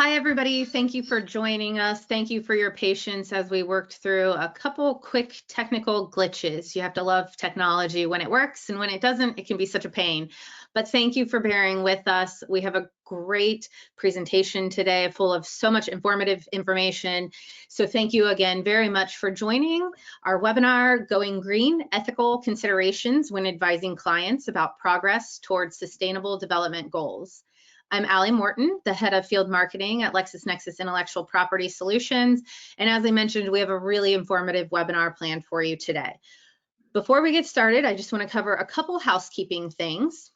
Hi, everybody. Thank you for joining us. Thank you for your patience as we worked through a couple quick technical glitches. You have to love technology when it works, and when it doesn't, it can be such a pain. But thank you for bearing with us. We have a great presentation today full of so much informative information. So thank you again very much for joining our webinar, Going Green, Ethical Considerations when Advising Clients About Progress Towards Sustainable Development Goals. I'm Allie Morton, the head of field marketing at LexisNexis Intellectual Property Solutions. And as I mentioned, we have a really informative webinar planned for you today. Before we get started, I just want to cover a couple housekeeping things.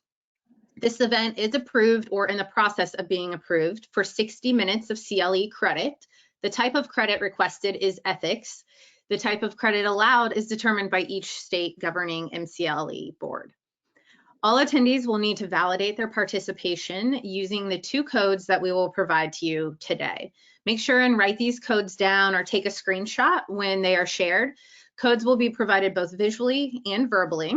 This event is approved or in the process of being approved for 60 minutes of CLE credit. The type of credit requested is ethics. The type of credit allowed is determined by each state governing MCLE board. All attendees will need to validate their participation using the 2 codes that we will provide to you today. Make sure and write these codes down or take a screenshot when they are shared. Codes will be provided both visually and verbally.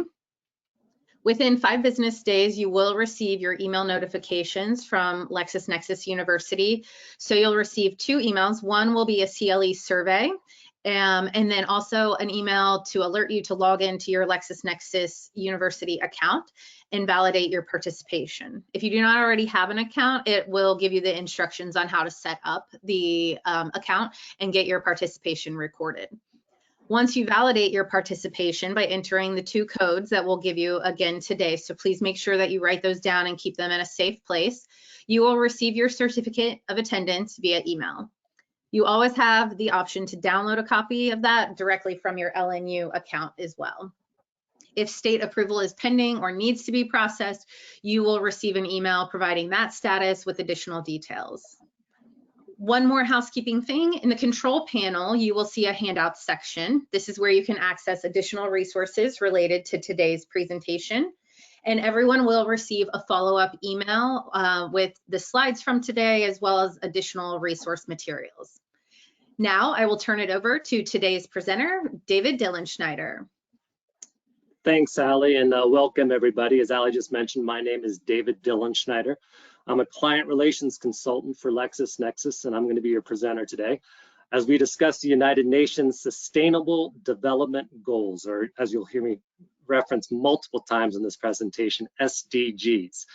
Within 5 business days, you will receive your email notifications from LexisNexis University. So you'll receive 2 emails. One will be a CLE survey, and then also an email to alert you to log into your LexisNexis University account and validate your participation. If you do not already have an account, it will give you the instructions on how to set up the account and get your participation recorded. Once you validate your participation by entering the 2 codes that we'll give you again today, so please make sure that you write those down and keep them in a safe place, you will receive your certificate of attendance via email. You always have the option to download a copy of that directly from your LNU account as well. If state approval is pending or needs to be processed, you will receive an email providing that status with additional details. One more housekeeping thing, in the control panel, you will see a handout section. This is where you can access additional resources related to today's presentation. And everyone will receive a follow-up email with the slides from today, as well as additional resource materials. Now I will turn it over to today's presenter, David Dillon Schneider. Thanks, Allie, and welcome everybody. As Allie just mentioned, my name is David Dillon Schneider. I'm a client relations consultant for LexisNexis, and I'm going to be your presenter today as we discuss the United Nations Sustainable Development Goals, or as you'll hear me reference multiple times in this presentation, SDGs.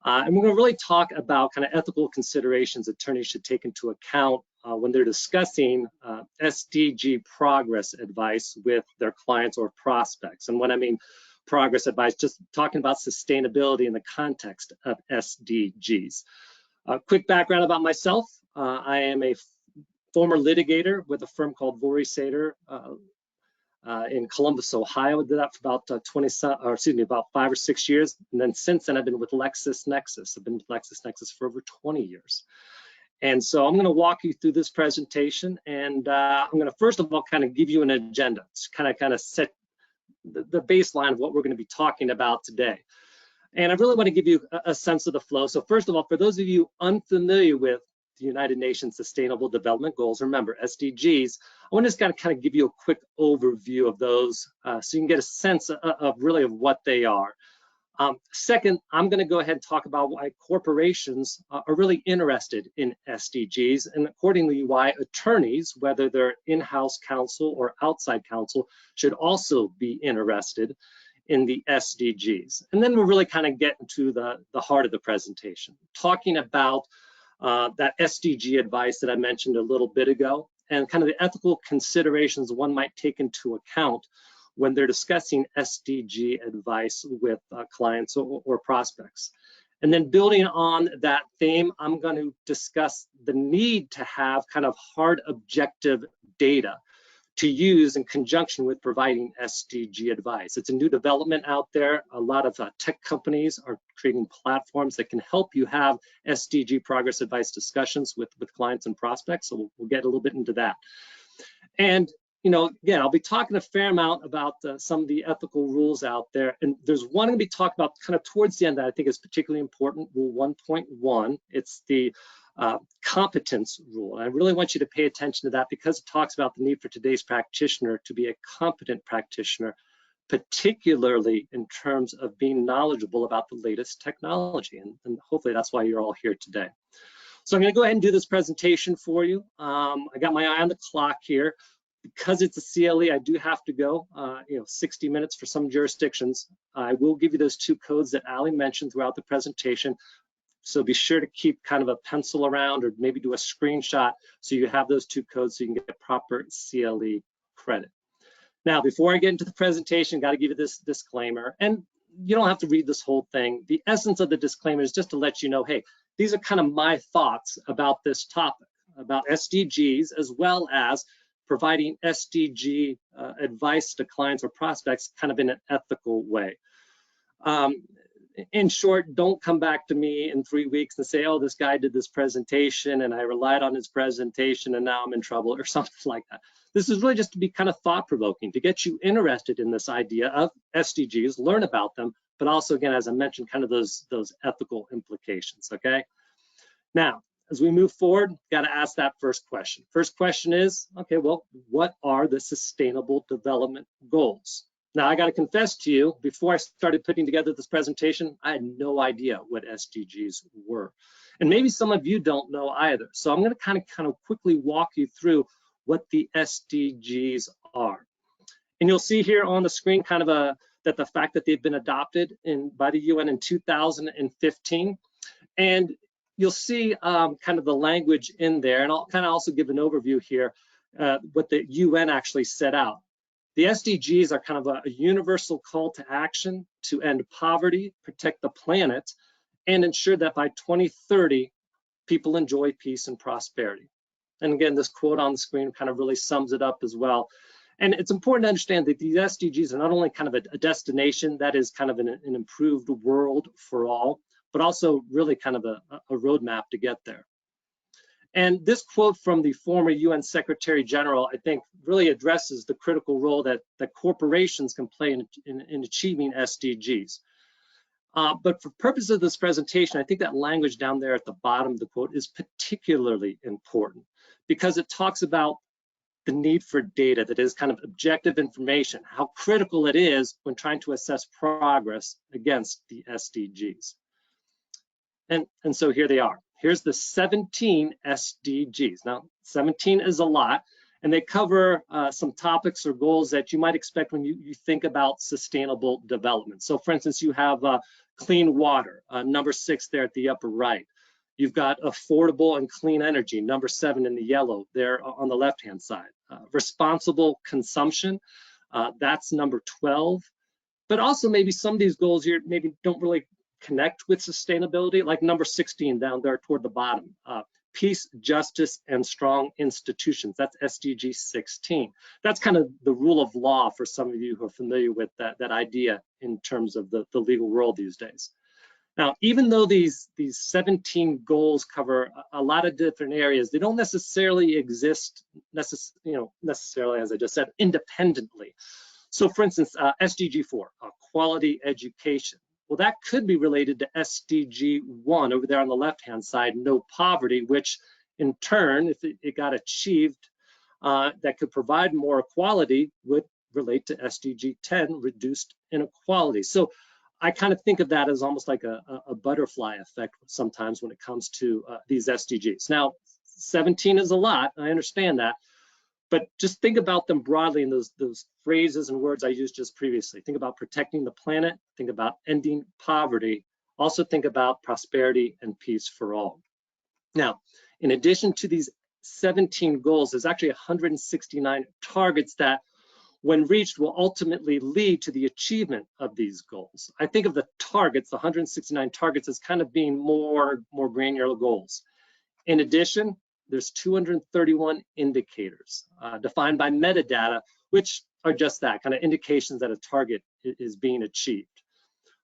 And we're going to really talk about kind of ethical considerations attorneys should take into account when they're discussing SDG progress advice with their clients or prospects. And when I mean progress advice, just talking about sustainability in the context of SDGs. Quick background about myself. I am a former litigator with a firm called Vorey Sater in Columbus, Ohio. I did that for about 5 or 6 years. And then since then, I've been with LexisNexis. I've been with LexisNexis for over 20 years. And so I'm going to walk you through this presentation, and I'm going to first of all kind of give you an agenda to kind of set the baseline of what we're going to be talking about today. And I really want to give you a sense of the flow. So first of all, for those of you unfamiliar with the United Nations Sustainable Development Goals, remember SDGs, I want to just kind of give you a quick overview of those so you can get a sense of really of what they are. Second, I'm going to go ahead and talk about why corporations are really interested in SDGs, and accordingly why attorneys, whether they're in-house counsel or outside counsel, should also be interested in the SDGs. And then we'll really kind of get into the heart of the presentation, talking about that SDG advice that I mentioned a little bit ago, and kind of the ethical considerations one might take into account when they're discussing SDG advice with clients or prospects. And then building on that theme, I'm going to discuss the need to have kind of hard objective data to use in conjunction with providing SDG advice. It's a new development out there. A lot of tech companies are creating platforms that can help you have SDG progress advice discussions with clients and prospects. So we'll get a little bit into that. And you know, again, I'll be talking a fair amount about some of the ethical rules out there. And there's one I'm going to be talking about kind of towards the end that I think is particularly important, Rule 1.1. It's the competence rule. And I really want you to pay attention to that because it talks about the need for today's practitioner to be a competent practitioner, particularly in terms of being knowledgeable about the latest technology. And hopefully that's why you're all here today. So I'm going to go ahead and do this presentation for you. I got my eye on the clock here. Because it's a CLE, I do have to go, 60 minutes for some jurisdictions. I will give you those 2 codes that Ali mentioned throughout the presentation. So be sure to keep kind of a pencil around or maybe do a screenshot so you have those 2 codes so you can get proper CLE credit. Now, before I get into the presentation, got to give you this disclaimer. And you don't have to read this whole thing. The essence of the disclaimer is just to let you know, hey, these are kind of my thoughts about this topic, about SDGs, as well as providing SDG advice to clients or prospects kind of in an ethical way. In short, don't come back to me in 3 weeks and say, oh, this guy did this presentation and I relied on his presentation and now I'm in trouble or something like that. This is really just to be kind of thought-provoking, to get you interested in this idea of SDGs, learn about them, but also, again, as I mentioned, kind of those ethical implications, okay? Now, as we move forward, got to ask that first question. First question is, okay, well, what are the Sustainable Development Goals? Now, I got to confess to you, before I started putting together this presentation, I had no idea what SDGs were. And maybe some of you don't know either. So I'm going to kind of quickly walk you through what the SDGs are. And you'll see here on the screen kind of that the fact that they've been adopted by the UN in 2015. And you'll see kind of the language in there, and I'll kind of also give an overview here, what the UN actually set out. The SDGs are kind of a universal call to action to end poverty, protect the planet, and ensure that by 2030, people enjoy peace and prosperity. And again, this quote on the screen kind of really sums it up as well. And it's important to understand that these SDGs are not only kind of a destination that is kind of an improved world for all, but also really kind of a roadmap to get there. And this quote from the former UN Secretary General, I think, really addresses the critical role that corporations can play in achieving SDGs. But for purposes of this presentation, I think that language down there at the bottom of the quote is particularly important because it talks about the need for data that is kind of objective information, how critical it is when trying to assess progress against the SDGs. And so here they are. Here's the 17 SDGs. Now, 17 is a lot, and they cover some topics or goals that you might expect when you think about sustainable development. So for instance, you have clean water, number 6 there at the upper right. You've got affordable and clean energy, number 7 in the yellow there on the left-hand side. Responsible consumption, that's number 12. But also maybe some of these goals here maybe don't really connect with sustainability, like number 16 down there toward the bottom. Peace, justice, and strong institutions. That's SDG 16. That's kind of the rule of law for some of you who are familiar with that idea in terms of the legal world these days. Now, even though these 17 goals cover a lot of different areas, they don't necessarily exist necessarily, as I just said, independently. So for instance, SDG 4, quality education. Well, that could be related to SDG 1 over there on the left-hand side, no poverty, which in turn, if it got achieved, that could provide more equality would relate to SDG 10, reduced inequality. So I kind of think of that as almost like a butterfly effect sometimes when it comes to these SDGs. Now, 17 is a lot, I understand that. But just think about them broadly in those phrases and words I used just previously. Think about protecting the planet, think about ending poverty, also think about prosperity and peace for all. Now, in addition to these 17 goals, there's actually 169 targets that, when reached, will ultimately lead to the achievement of these goals. I think of the targets, the 169 targets, as kind of being more granular goals. In addition, there's 231 indicators defined by metadata, which are just that, kind of indications that a target is being achieved.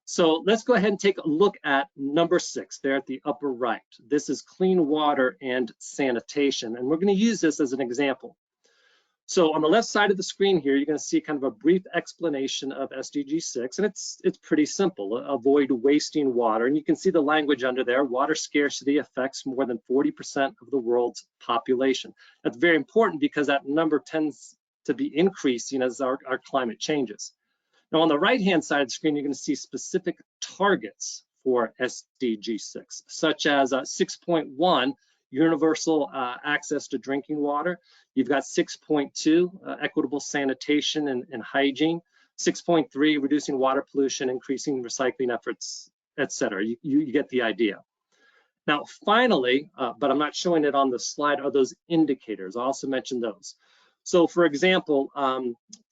So let's go ahead and take a look at number 6 there at the upper right. This is clean water and sanitation, and we're going to use this as an example. So on the left side of the screen here, you're going to see kind of a brief explanation of SDG 6, and it's pretty simple. Avoid wasting water, and you can see the language under there. Water scarcity affects more than 40% of the world's population. That's very important because that number tends to be increasing as our climate changes. Now on the right-hand side of the screen, you're going to see specific targets for SDG 6, such as 6.1, universal access to drinking water. You've got 6.2, equitable sanitation and hygiene. 6.3, reducing water pollution, increasing recycling efforts, etc. You get the idea. Now, finally, but I'm not showing it on the slide, are those indicators. I also mentioned those. So, for example,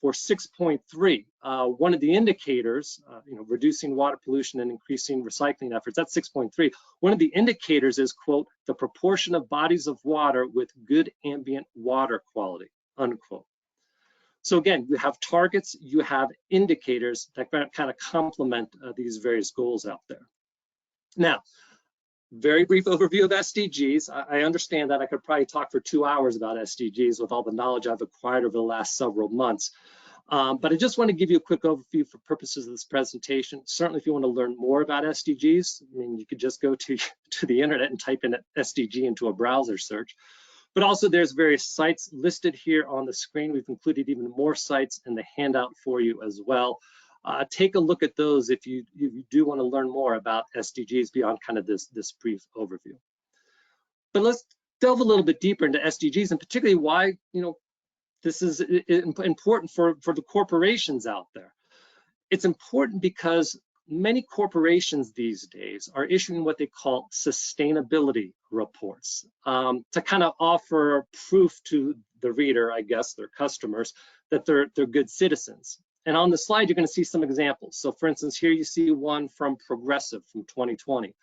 for 6.3, one of the indicators, reducing water pollution and increasing recycling efforts, that's 6.3. One of the indicators is, quote, the proportion of bodies of water with good ambient water quality, unquote. So again, you have targets, you have indicators that kind of complement these various goals out there. Now, very brief overview of SDGs. I understand that I could probably talk for 2 hours about SDGs with all the knowledge I've acquired over the last several months. But I just want to give you a quick overview for purposes of this presentation. Certainly, if you want to learn more about SDGs, I mean, you could just go to the internet and type in SDG into a browser search. But also, there's various sites listed here on the screen. We've included even more sites in the handout for you as well. Take a look at those if you do want to learn more about SDGs beyond kind of this brief overview. But let's delve a little bit deeper into SDGs, and particularly why this is important for the corporations out there. It's important because many corporations these days are issuing what they call sustainability reports to kind of offer proof to the reader, I guess, their customers, that they're good citizens. And on the slide, you're going to see some examples. So for instance, here you see one from Progressive from 2020.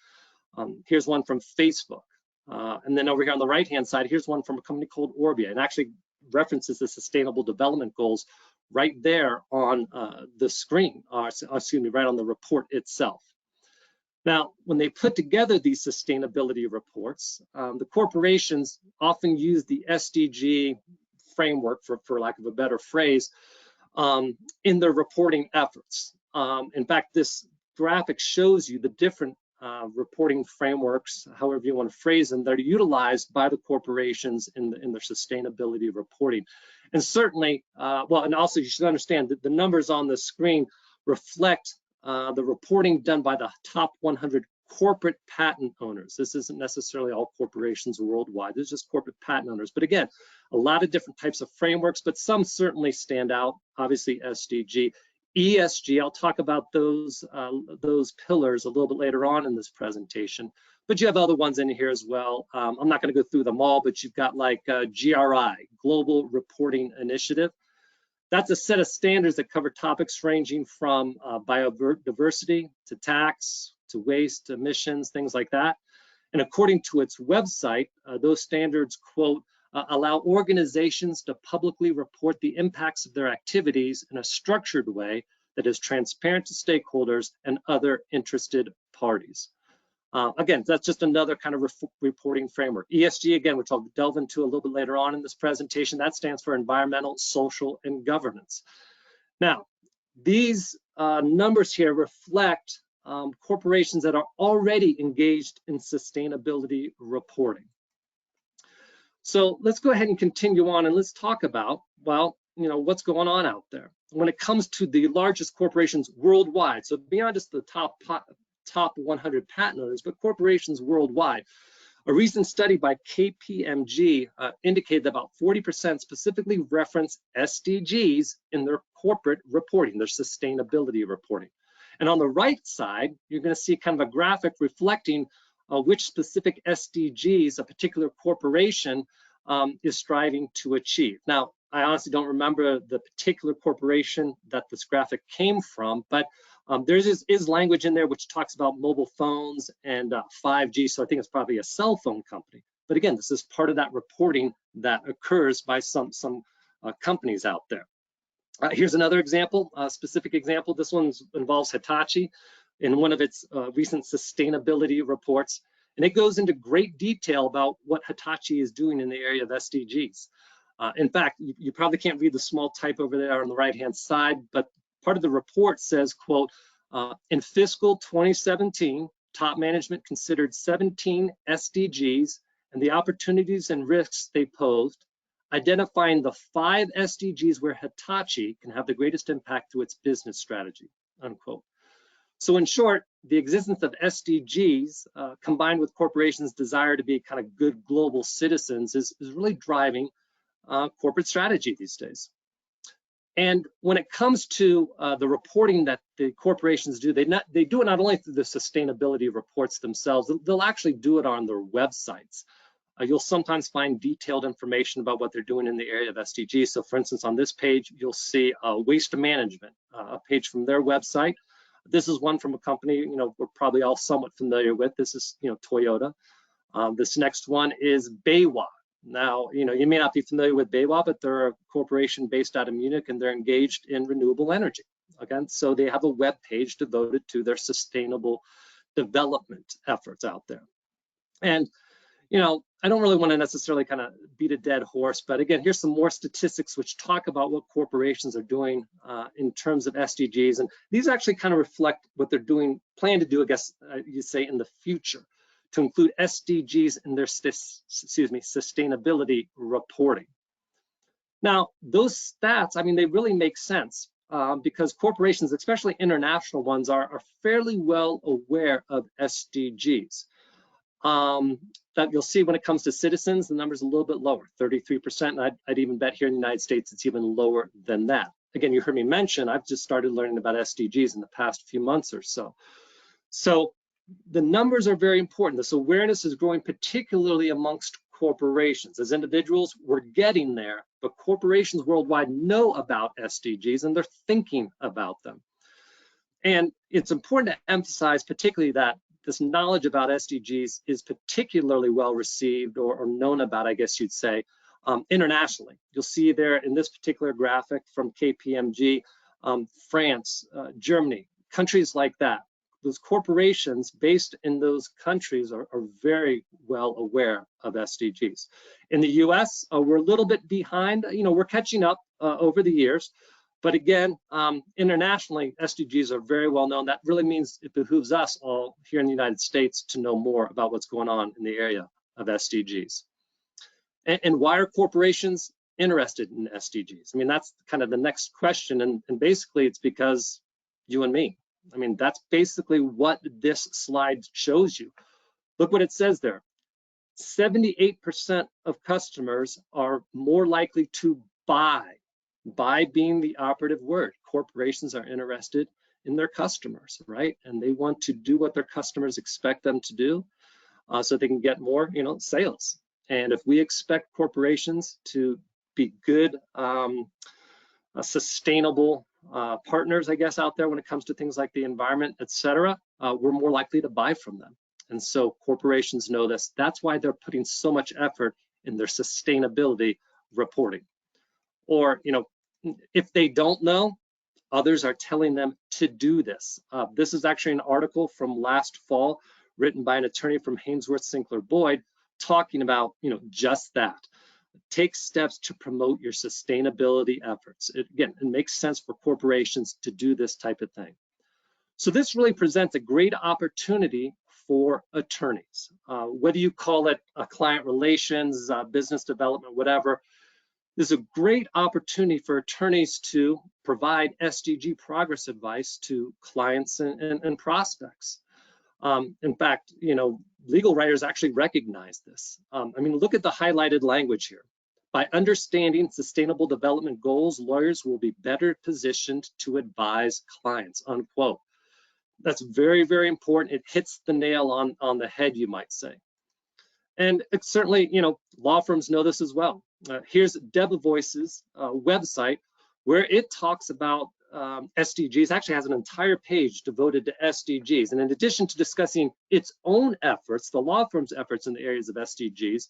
Here's one from Facebook. And then over here on the right-hand side, here's one from a company called Orbia, and actually references the Sustainable Development Goals right there on the screen, excuse me, right on the report itself. Now, when they put together these sustainability reports, the corporations often use the SDG framework, for lack of a better phrase, in their reporting efforts. In fact, this graphic shows you the different reporting frameworks, however you want to phrase them, that are utilized by the corporations in their sustainability reporting. And certainly, and also you should understand that the numbers on the screen reflect the reporting done by the top 100 corporate patent owners. This isn't necessarily all corporations worldwide. There's just corporate patent owners. But again, a lot of different types of frameworks, but some certainly stand out. Obviously, SDG. ESG, I'll talk about those pillars a little bit later on in this presentation, but you have other ones in here as well. I'm not going to go through them all, but you've got like GRI, Global Reporting Initiative. That's a set of standards that cover topics ranging from biodiversity to tax, to waste, emissions, things like that. And according to its website, those standards, quote, allow organizations to publicly report the impacts of their activities in a structured way that is transparent to stakeholders and other interested parties. Again, that's just another kind of reporting framework. ESG, again, which I'll delve into a little bit later on in this presentation, that stands for environmental, social, and governance. Now, these numbers here reflect corporations that are already engaged in sustainability reporting. So let's go ahead and continue on, and let's talk about, well, what's going on out there when it comes to the largest corporations worldwide. So beyond just the top 100 patent owners, but corporations worldwide. A recent study by KPMG indicated that about 40% specifically reference SDGs in their corporate reporting, their sustainability reporting. And on the right side, you're going to see kind of a graphic reflecting which specific SDGs a particular corporation is striving to achieve. Now, I honestly don't remember the particular corporation that this graphic came from, but there is language in there which talks about mobile phones and 5G, so I think it's probably a cell phone company. But again, this is part of that reporting that occurs by some companies out there. Here's another example, a specific example. This one involves Hitachi in one of its recent sustainability reports. And it goes into great detail about what Hitachi is doing in the area of SDGs. In fact, you probably can't read the small type over there on the right-hand side, but part of the report says, quote, in fiscal 2017, top management considered 17 SDGs and the opportunities and risks they posed, identifying the 5 SDGs where Hitachi can have the greatest impact to its business strategy, unquote. So in short, the existence of SDGs combined with corporations' desire to be kind of good global citizens is really driving corporate strategy these days. And when it comes to the reporting that the corporations do, they do it not only through the sustainability reports themselves, they'll actually do it on their websites. You'll sometimes find detailed information about what they're doing in the area of SDGs. So for instance, on this page, you'll see waste management, a page from their website. This is one from a company, we're probably all somewhat familiar with. This is, Toyota. This next one is BayWa. Now, you may not be familiar with BayWa, but they're a corporation based out of Munich, and they're engaged in renewable energy. Again, so they have a web page devoted to their sustainable development efforts out there. And I don't really want to necessarily kind of beat a dead horse, but again, here's some more statistics which talk about what corporations are doing in terms of SDGs. And these actually kind of reflect what they're doing, plan to do, I guess you say, in the future, to include SDGs in their, sustainability reporting. Now, those stats, I mean, they really make sense because corporations, especially international ones, are fairly well aware of SDGs. That you'll see when it comes to citizens, the number's a little bit lower, 33%. And I'd even bet here in the United States, it's even lower than that. Again, you heard me mention, I've just started learning about SDGs in the past few months or so. So the numbers are very important. This awareness is growing particularly amongst corporations. As individuals, we're getting there, but corporations worldwide know about SDGs and they're thinking about them. And it's important to emphasize particularly that this knowledge about SDGs is particularly well received or known about, I guess you'd say, internationally. You'll see there in this particular graphic from KPMG, France, Germany, countries like that. Those corporations based in those countries are very well aware of SDGs. In the US, we're a little bit behind. We're catching up over the years. But again, internationally, SDGs are very well known. That really means it behooves us all here in the United States to know more about what's going on in the area of SDGs. And why are corporations interested in SDGs? I mean, that's kind of the next question. And basically, it's because you and me. I mean, that's basically what this slide shows you. Look what it says there. 78% of customers are more likely to buy being the operative word. Corporations are interested in their customers, right? And they want to do what their customers expect them to do so they can get more, sales. And if we expect corporations to be good, sustainable partners, I guess, out there when it comes to things like the environment, et cetera, we're more likely to buy from them. And so corporations know this. That's why they're putting so much effort in their sustainability reporting. Or, if they don't know, others are telling them to do this. This is actually an article from last fall written by an attorney from Hainsworth Sinclair Boyd talking about, just that. Take steps to promote your sustainability efforts. It makes sense for corporations to do this type of thing. So this really presents a great opportunity for attorneys. Whether you call it client relations, business development, whatever, this is a great opportunity for attorneys to provide SDG progress advice to clients and prospects. In fact, legal writers actually recognize this. I mean, look at the highlighted language here. By understanding sustainable development goals, lawyers will be better positioned to advise clients, unquote. That's very, very important. It hits the nail on the head, you might say. And it's certainly, law firms know this as well. Here's Debevoice's website where it talks about SDGs, actually has an entire page devoted to SDGs. And in addition to discussing its own efforts, the law firm's efforts in the areas of SDGs,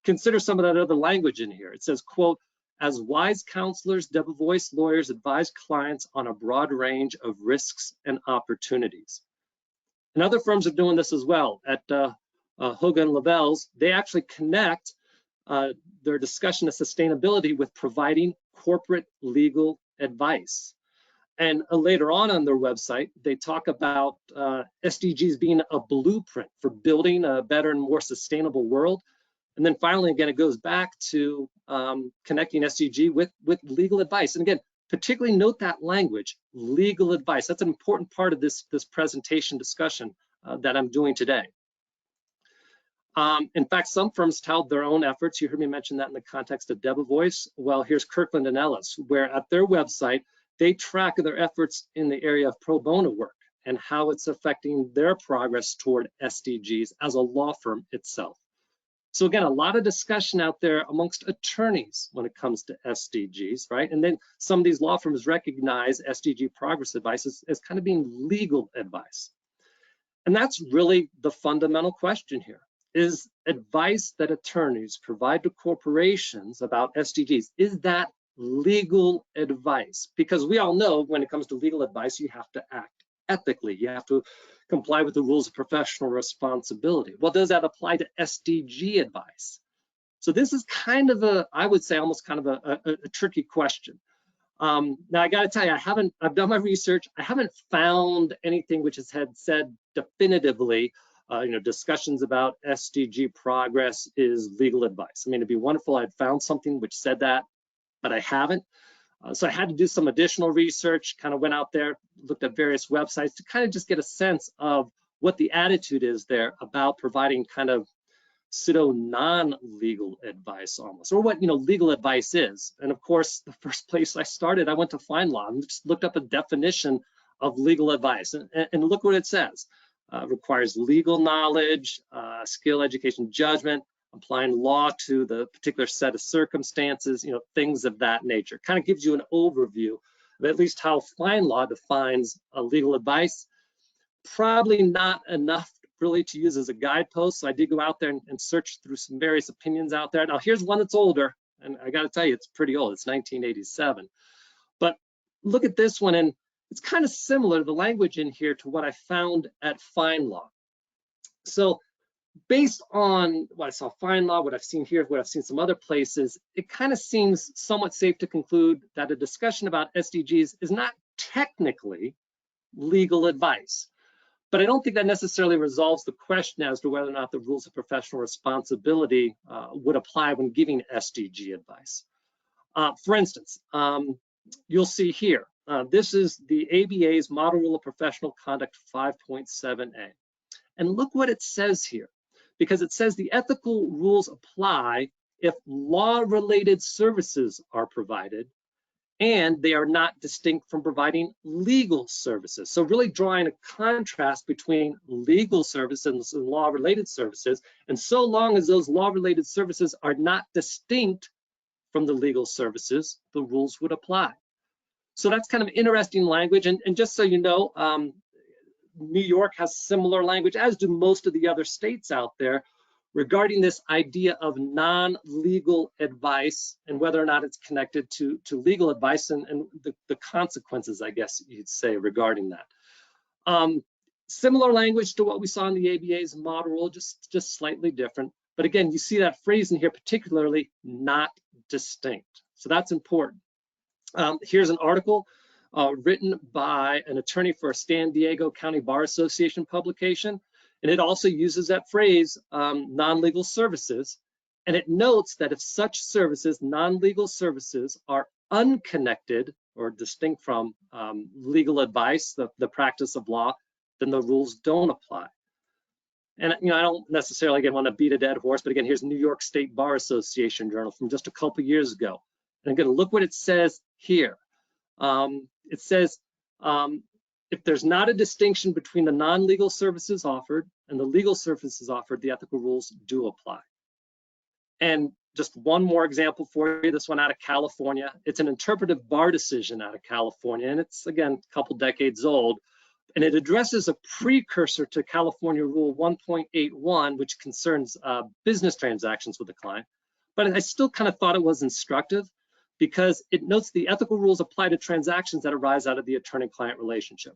consider some of that other language in here. It says, quote, as wise counselors, Debevoise lawyers advise clients on a broad range of risks and opportunities. And other firms are doing this as well. At Hogan Lovells, they actually connect their discussion of sustainability with providing corporate legal advice. And later on their website, they talk about SDGs being a blueprint for building a better and more sustainable world. And then finally, again, it goes back to connecting SDG with legal advice. And again, particularly note that language, legal advice. That's an important part of this presentation discussion that I'm doing today. In fact, some firms tout their own efforts. You heard me mention that in the context of Debevoise. Well, here's Kirkland & Ellis, where at their website, they track their efforts in the area of pro bono work and how it's affecting their progress toward SDGs as a law firm itself. So again, a lot of discussion out there amongst attorneys when it comes to SDGs, right? And then some of these law firms recognize SDG progress advice as kind of being legal advice. And that's really the fundamental question here. Is advice that attorneys provide to corporations about SDGs, is that legal advice? Because we all know when it comes to legal advice, you have to act ethically. You have to comply with the rules of professional responsibility. Well, does that apply to SDG advice? So this is kind of a, I would say almost kind of a tricky question. Now I got to tell you, I've done my research. I haven't found anything which has had said definitively, discussions about SDG progress is legal advice. I mean, it'd be wonderful I'd found something which said that, but I haven't. So I had to do some additional research, kind of went out there, looked at various websites to kind of just get a sense of what the attitude is there about providing kind of pseudo non-legal advice almost, or what legal advice is. And of course, the first place I started, I went to FindLaw and just looked up a definition of legal advice, and look what it says. Requires legal knowledge, skill, education, judgment, applying law to the particular set of circumstances, things of that nature. Kind of gives you an overview of at least how FindLaw defines legal advice. Probably not enough really to use as a guidepost. So I did go out there and search through some various opinions out there. Now here's one that's older, and I got to tell you, it's pretty old. It's 1987. But look at this one, and it's kind of similar, the language in here, to what I found at FindLaw. So based on what I saw FindLaw, what I've seen here, what I've seen some other places, it kind of seems somewhat safe to conclude that a discussion about SDGs is not technically legal advice. But I don't think that necessarily resolves the question as to whether or not the rules of professional responsibility would apply when giving SDG advice. For instance, you'll see here, this is the ABA's Model Rule of Professional Conduct 5.7a. And look what it says here, because it says the ethical rules apply if law-related services are provided and they are not distinct from providing legal services. So really drawing a contrast between legal services and law-related services. And so long as those law-related services are not distinct from the legal services, the rules would apply. So that's kind of interesting language. And just so you know, New York has similar language, as do most of the other states out there, regarding this idea of non-legal advice and whether or not it's connected to legal advice and the consequences, I guess you'd say, regarding that. Similar language to what we saw in the ABA's model rule, just slightly different. But again, you see that phrase in here, particularly not distinct. So that's important. Here's an article written by an attorney for a San Diego County Bar Association publication. And it also uses that phrase, non-legal services. And it notes that if such services, non-legal services, are unconnected or distinct from legal advice, the practice of law, then the rules don't apply. And I don't necessarily again want to beat a dead horse, but again, here's New York State Bar Association journal from just a couple years ago. And again, look what it says here. It says, if there's not a distinction between the non-legal services offered and the legal services offered, the ethical rules do apply. And just one more example for you, this one out of California. It's an interpretive bar decision out of California, and it's, again, a couple decades old. And it addresses a precursor to California Rule 1.81, which concerns business transactions with the client. But I still kind of thought it was instructive because it notes the ethical rules apply to transactions that arise out of the attorney-client relationship.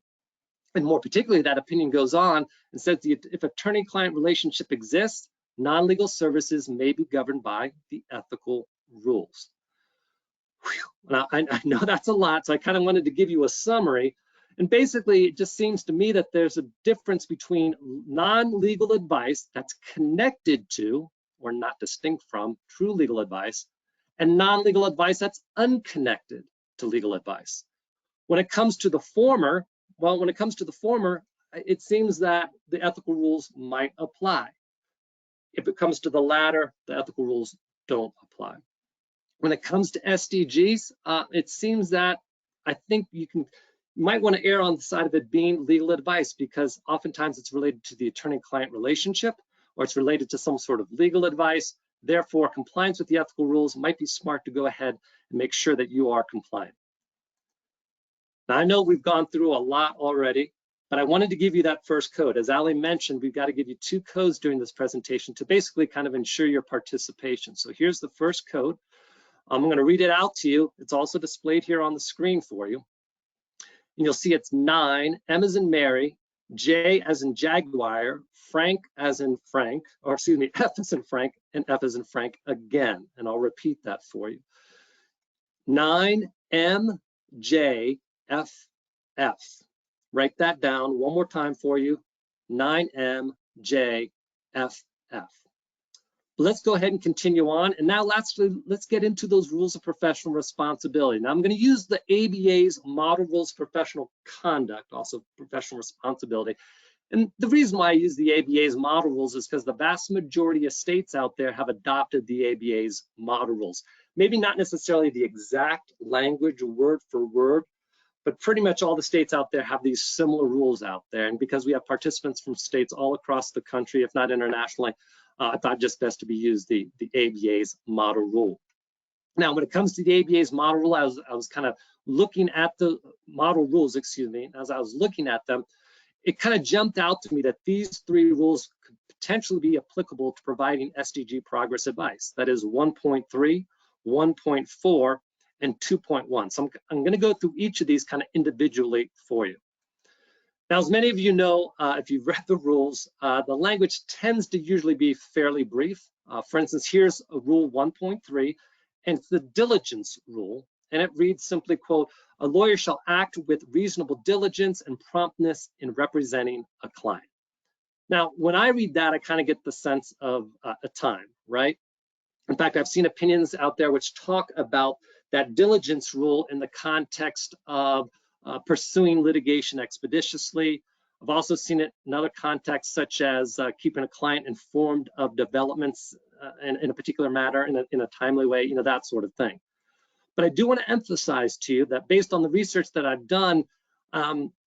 And more particularly, that opinion goes on and says if attorney-client relationship exists, non-legal services may be governed by the ethical rules. Now, I know that's a lot, so I kind of wanted to give you a summary. And basically, it just seems to me that there's a difference between non-legal advice that's connected to or not distinct from true legal advice, and non-legal advice that's unconnected to legal advice. When it comes to the former, it seems that the ethical rules might apply. If it comes to the latter, the ethical rules don't apply. When it comes to SDGs, it seems that I think you might want to err on the side of it being legal advice, because oftentimes it's related to the attorney-client relationship, or it's related to some sort of legal advice. Therefore, compliance with the ethical rules might be smart to go ahead and make sure that you are compliant. Now, I know we've gone through a lot already, but I wanted to give you that first code. As Ali mentioned, we've got to give you 2 codes during this presentation to basically kind of ensure your participation. So here's the first code. I'm going to read it out to you. It's also displayed here on the screen for you. And you'll see it's 9, M as in Mary, J as in Jaguar, Frank as in Frank, or excuse me, F as in Frank, and F as in Frank again. And I'll repeat that for you. 9, M, J, F, F. Write that down one more time for you. 9M, J, F, F. Let's go ahead and continue on. And now let's get into those rules of professional responsibility. Now I'm going to use the ABA's Model Rules of Professional Conduct, also professional responsibility. And the reason why I use the ABA's model rules is because the vast majority of states out there have adopted the ABA's model rules. Maybe not necessarily the exact language word for word, but pretty much all the states out there have these similar rules out there. And because we have participants from states all across the country, if not internationally, I thought just best to be used the ABA's model rule. Now, when it comes to the ABA's model rule, I was kind of looking at the model rules, excuse me. As I was looking at them, it kind of jumped out to me that these 3 rules could potentially be applicable to providing SDG progress advice. That is 1.3, 1.4, and 2.1. So I'm going to go through each of these kind of individually for you. Now, as many of you know, if you've read the rules, the language tends to usually be fairly brief. For instance, here's a rule 1.3, and it's the diligence rule. And it reads simply, quote, a lawyer shall act with reasonable diligence and promptness in representing a client. Now, when I read that, I kind of get the sense of a time, right? In fact, I've seen opinions out there which talk about that diligence rule in the context of pursuing litigation expeditiously. I've also seen it in other contexts, such as keeping a client informed of developments in a particular matter in a timely way, that sort of thing. But I do want to emphasize to you that based on the research that I've done,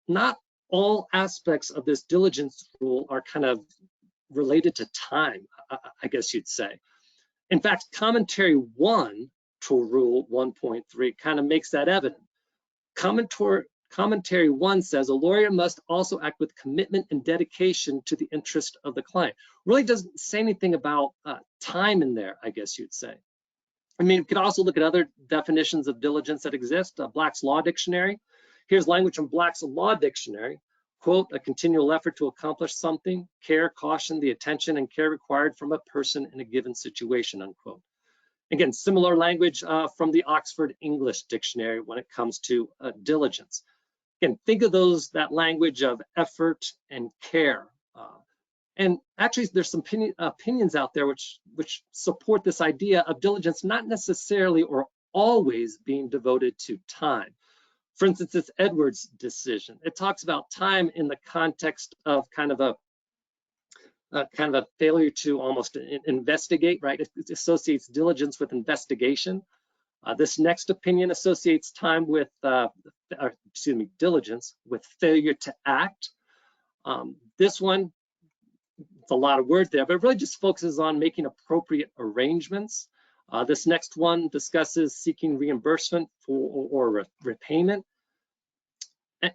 not all aspects of this diligence rule are kind of related to time, I guess you'd say. In fact, commentary 1 to rule 1.3 kind of makes that evident. Commentary 1 says a lawyer must also act with commitment and dedication to the interest of the client. Really doesn't say anything about time in there, I guess you'd say. I mean, you could also look at other definitions of diligence that exist. Black's Law Dictionary. Here's language from Black's Law Dictionary. Quote, a continual effort to accomplish something, care, caution, the attention and care required from a person in a given situation, unquote. Again, similar language from the Oxford English Dictionary when it comes to diligence. Again, think of that language of effort and care. And actually, there's some opinions out there which support this idea of diligence not necessarily or always being devoted to time. For instance, it's Edwards' decision. It talks about time in the context of kind of a failure to almost investigate, right? It associates diligence with investigation. This next opinion associates time with, diligence with failure to act. This one, it's a lot of words there, but it really just focuses on making appropriate arrangements. This next one discusses seeking reimbursement or repayment.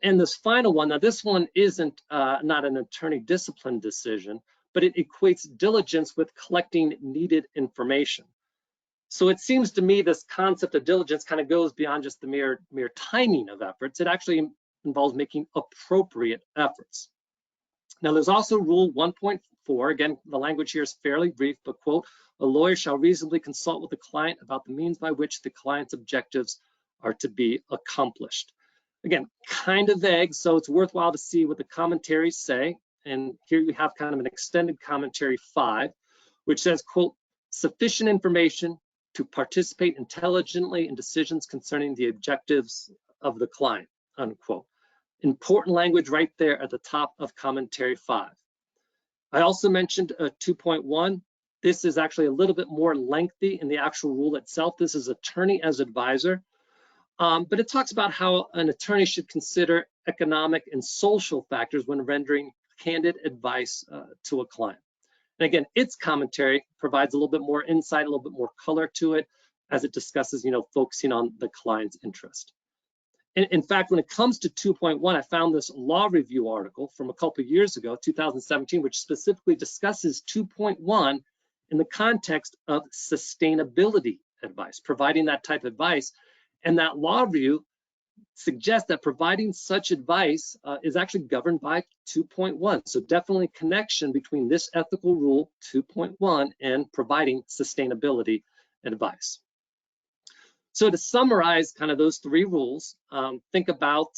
And this final one, now this one isn't not an attorney discipline decision, but it equates diligence with collecting needed information. So it seems to me this concept of diligence kind of goes beyond just the mere timing of efforts. It actually involves making appropriate efforts. Now there's also rule 1.4. Again, the language here is fairly brief, but quote, a lawyer shall reasonably consult with the client about the means by which the client's objectives are to be accomplished. Again, kind of vague, so it's worthwhile to see what the commentaries say. And here you have kind of an extended commentary 5, which says, quote, sufficient information to participate intelligently in decisions concerning the objectives of the client, unquote. Important language right there at the top of commentary 5. I also mentioned 2.1. This is actually a little bit more lengthy in the actual rule itself. This is attorney as advisor, but it talks about how an attorney should consider economic and social factors when rendering candid advice to a client. And again, its commentary provides a little bit more insight, a little bit more color to it as it discusses, focusing on the client's interest. In fact, when it comes to 2.1, I found this law review article from a couple of years ago, 2017, which specifically discusses 2.1 in the context of sustainability advice, providing that type of advice. And that law review suggests that providing such advice is actually governed by 2.1. So definitely a connection between this ethical rule 2.1 and providing sustainability advice. So to summarize kind of those 3 rules, think about,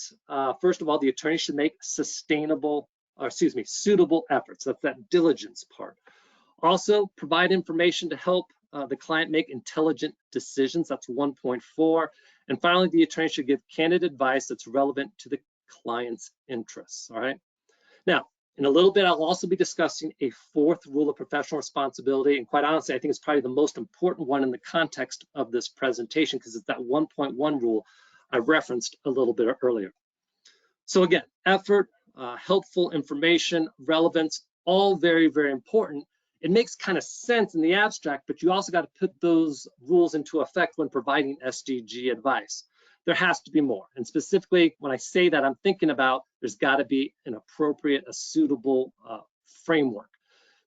first of all, the attorney should make suitable efforts. That's that diligence part. Also, provide information to help the client make intelligent decisions. That's 1.4. And finally, the attorney should give candid advice that's relevant to the client's interests. All right. Now, in a little bit, I'll also be discussing a 4th rule of professional responsibility. And quite honestly, I think it's probably the most important one in the context of this presentation, because it's that 1.1 rule I referenced a little bit earlier. So again, effort, helpful information, relevance, all very, very important. It makes kind of sense in the abstract, but you also got to put those rules into effect when providing SDG advice. There has to be more. And specifically, when I say that, I'm thinking about there's got to be an appropriate, a suitable framework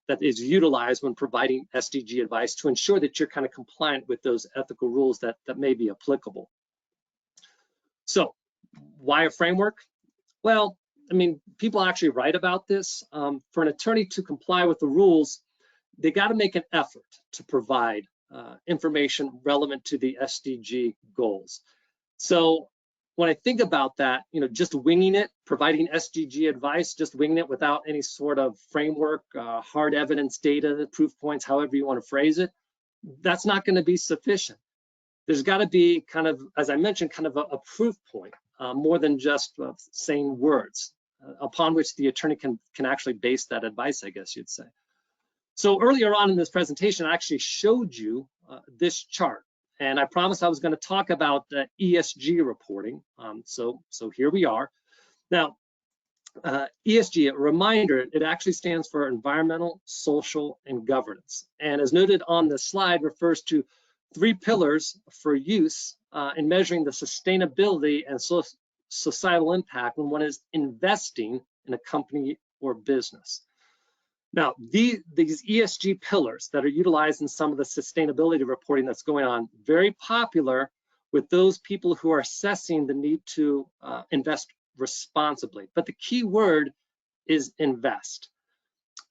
that is utilized when providing SDG advice to ensure that you're kind of compliant with those ethical rules that may be applicable. So why a framework? Well, I mean, people actually write about this. For an attorney to comply with the rules, they got to make an effort to provide information relevant to the SDG goals. So when I think about that, just winging it, providing SDG advice, just winging it without any sort of framework, hard evidence, data, proof points, however you want to phrase it, that's not going to be sufficient. There's got to be kind of, as I mentioned, kind of a proof point, more than just saying words upon which the attorney can actually base that advice, I guess you'd say. So earlier on in this presentation, I actually showed you this chart. And I promised I was going to talk about ESG reporting. So here we are. Now, ESG, a reminder, it actually stands for environmental, social, and governance. And as noted on the slide, refers to 3 pillars for use in measuring the sustainability and societal impact when one is investing in a company or business. Now, these ESG pillars that are utilized in some of the sustainability reporting that's going on, very popular with those people who are assessing the need to invest responsibly. But the key word is invest.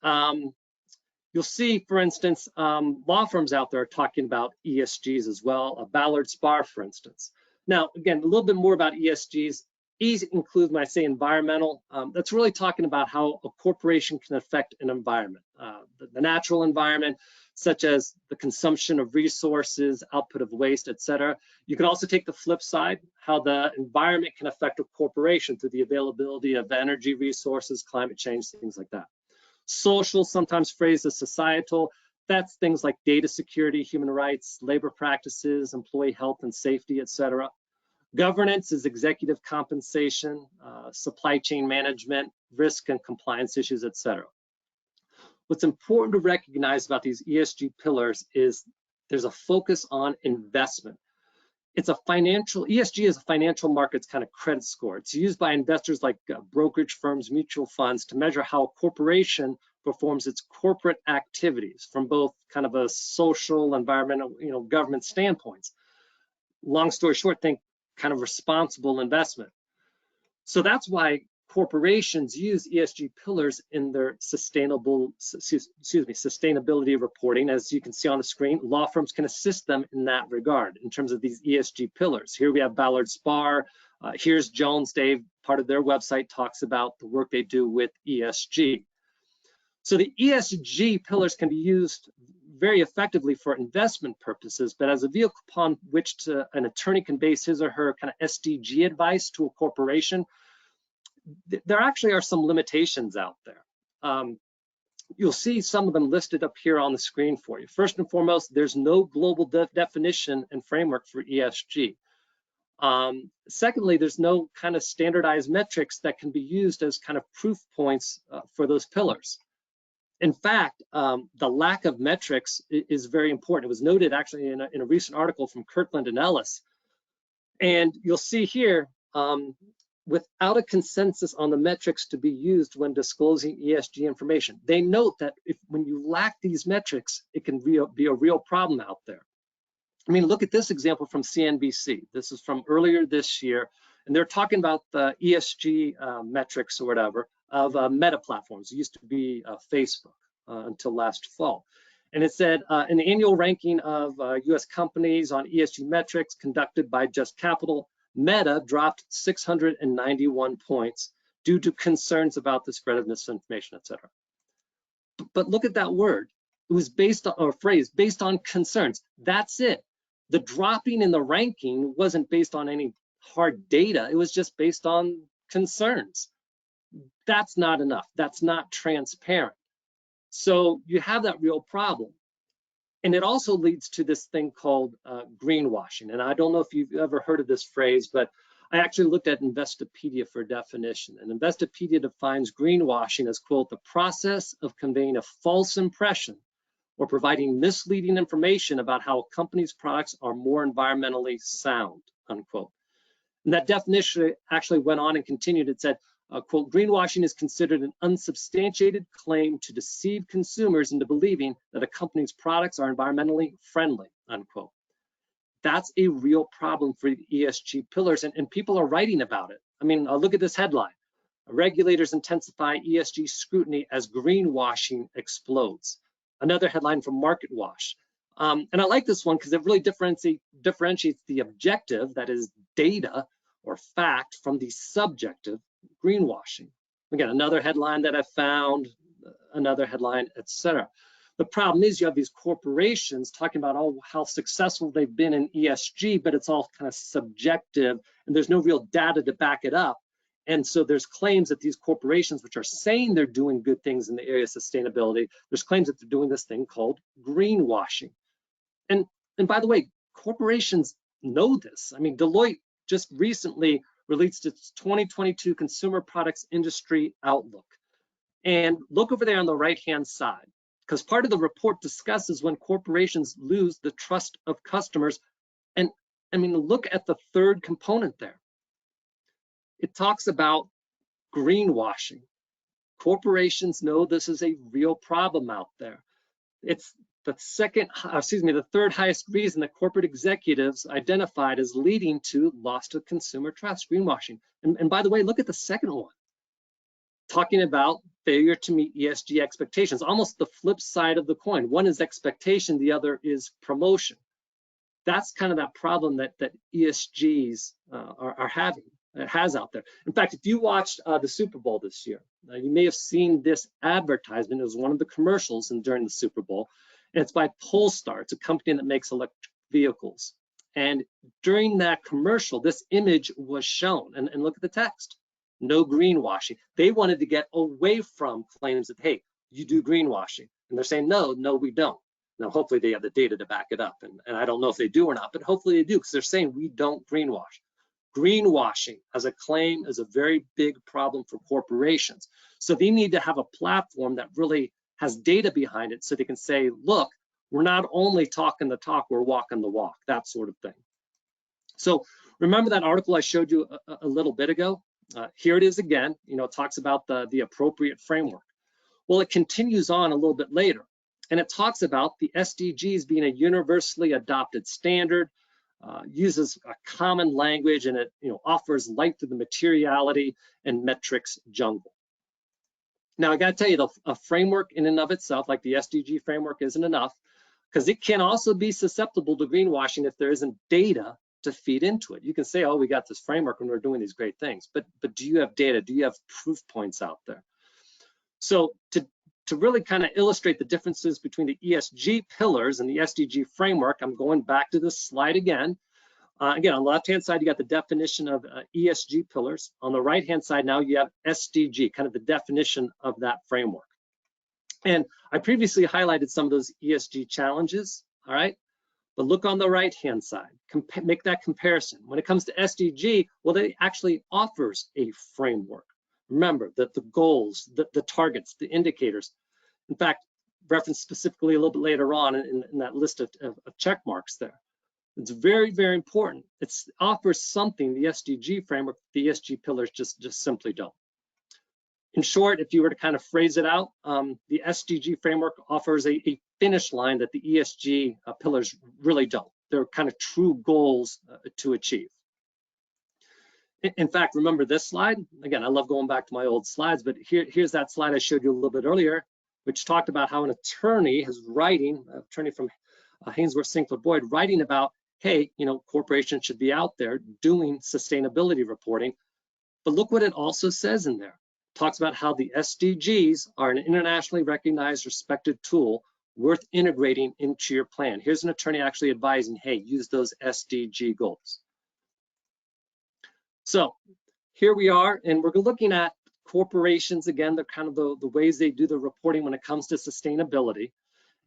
You'll see, for instance, law firms out there are talking about ESGs as well, Ballard Spahr, for instance. Now, again, a little bit more about ESGs. E's include, when I say environmental, that's really talking about how a corporation can affect an environment, the natural environment, such as the consumption of resources, output of waste, etc. You can also take the flip side, how the environment can affect a corporation through the availability of energy resources, climate change, things like that. Social, sometimes phrased as societal, that's things like data security, human rights, labor practices, employee health and safety, etc. Governance is executive compensation, supply chain management, risk and compliance issues, etc. What's important to recognize about these ESG pillars is there's a focus on investment. ESG is a financial markets kind of credit score. It's used by investors like brokerage firms, mutual funds to measure how a corporation performs its corporate activities from both kind of a social, environmental, government standpoints. Long story short, think kind of responsible investment. So that's why corporations use ESG pillars in their sustainability reporting. As you can see on the screen, law firms can assist them in that regard in terms of these ESG pillars. Here we have Ballard Spahr. Here's Jones. Part of their website talks about the work they do with ESG. So the ESG pillars can be used very effectively for investment purposes, but as a vehicle upon which an attorney can base his or her kind of SDG advice to a corporation, there actually are some limitations out there. You'll see some of them listed up here on the screen for you. First and foremost, there's no global definition and framework for ESG. Secondly, there's no kind of standardized metrics that can be used as kind of proof points for those pillars. In fact, the lack of metrics is very important. It was noted actually in a recent article from Kirkland and Ellis. And you'll see here, without a consensus on the metrics to be used when disclosing ESG information, they note that when you lack these metrics, it can be a real problem out there. I mean, look at this example from CNBC. This is from earlier this year, and they're talking about the ESG metrics or whatever of Meta platforms. It used to be Facebook until last fall. And it said, an annual ranking of US companies on ESG metrics conducted by Just Capital, Meta dropped 691 points due to concerns about the spread of misinformation, et cetera. But look at that word. It was based on, or phrase, based on concerns. That's it. The dropping in the ranking wasn't based on any hard data. It was just based on concerns. That's not enough. That's not transparent. So you have that real problem. And it also leads to this thing called greenwashing. And I don't know if you've ever heard of this phrase, but I actually looked at Investopedia for a definition. And Investopedia defines greenwashing as, quote, the process of conveying a false impression or providing misleading information about how a company's products are more environmentally sound, unquote. And that definition actually went on and continued. It said, quote, greenwashing is considered an unsubstantiated claim to deceive consumers into believing that a company's products are environmentally friendly, unquote. That's a real problem for the ESG pillars, and people are writing about it. I mean, look at this headline. Regulators intensify ESG scrutiny as greenwashing explodes. Another headline from MarketWatch. And I like this one because it really differentiates the objective, that is data or fact, from the subjective, greenwashing. Again, another headline that I found, another headline, etc. The problem is you have these corporations talking about how successful they've been in ESG, but it's all kind of subjective and there's no real data to back it up. And so there's claims that these corporations, which are saying they're doing good things in the area of sustainability, there's claims that they're doing this thing called greenwashing. And by the way, corporations know this. I mean, Deloitte just recently released its 2022 Consumer Products Industry Outlook. And look over there on the right-hand side, because part of the report discusses when corporations lose the trust of customers. And I mean, look at the third component there. It talks about greenwashing. Corporations know this is a real problem out there. It's the third highest reason that corporate executives identified as leading to loss of consumer trust, greenwashing. And by the way, look at the second one, talking about failure to meet ESG expectations, almost the flip side of the coin. One is expectation, the other is promotion. That's kind of that problem that ESGs are having. It has out there. In fact, if you watched the Super Bowl this year, you may have seen this advertisement. It was one of the commercials during the Super Bowl, and it's by Polestar. It's a company that makes electric vehicles. And during that commercial, this image was shown, and look at the text, no greenwashing. They wanted to get away from claims that, hey, you do greenwashing. And they're saying, no, we don't. Now, hopefully they have the data to back it up. And I don't know if they do or not, but hopefully they do, because they're saying we don't greenwash. Greenwashing as a claim is a very big problem for corporations. So they need to have a platform that really has data behind it so they can say, look, we're not only talking the talk, we're walking the walk, that sort of thing. So remember that article I showed you a little bit ago? Here it is again. You know, it talks about the appropriate framework. Well, it continues on a little bit later, and it talks about the SDGs being a universally adopted standard, uses a common language, and it offers light to the materiality and metrics jungle. Now, I got to tell you, a framework in and of itself, like the SDG framework, isn't enough, because it can also be susceptible to greenwashing if there isn't data to feed into it. You can say, oh, we got this framework and we're doing these great things, but do you have data? Do you have proof points out there? So to to really kind of illustrate the differences between the ESG pillars and the SDG framework, I'm going back to this slide again. Again, on the left-hand side, you got the definition of ESG pillars. On the right-hand side now, you have SDG, kind of the definition of that framework. And I previously highlighted some of those ESG challenges, all right? But look on the right-hand side, make that comparison. When it comes to SDG, well, it actually offers a framework. Remember that the goals, the targets, the indicators, in fact, referenced specifically a little bit later on in that list of check marks there. It's very, very important. It offers something, the SDG framework, the ESG pillars just simply don't. In short, if you were to kind of phrase it out, the SDG framework offers a finish line that the ESG pillars really don't. They're kind of true goals to achieve. In fact, remember this slide? Again, I love going back to my old slides, but here's that slide I showed you a little bit earlier, which talked about how an attorney is writing, an attorney from Hainsworth Sinclair Boyd, writing about, hey, you know, corporations should be out there doing sustainability reporting. But look what it also says in there. It talks about how the SDGs are an internationally recognized, respected tool worth integrating into your plan. Here's an attorney actually advising, hey, use those SDG goals. So here we are, and we're looking at corporations again. They're kind of the ways they do the reporting when it comes to sustainability.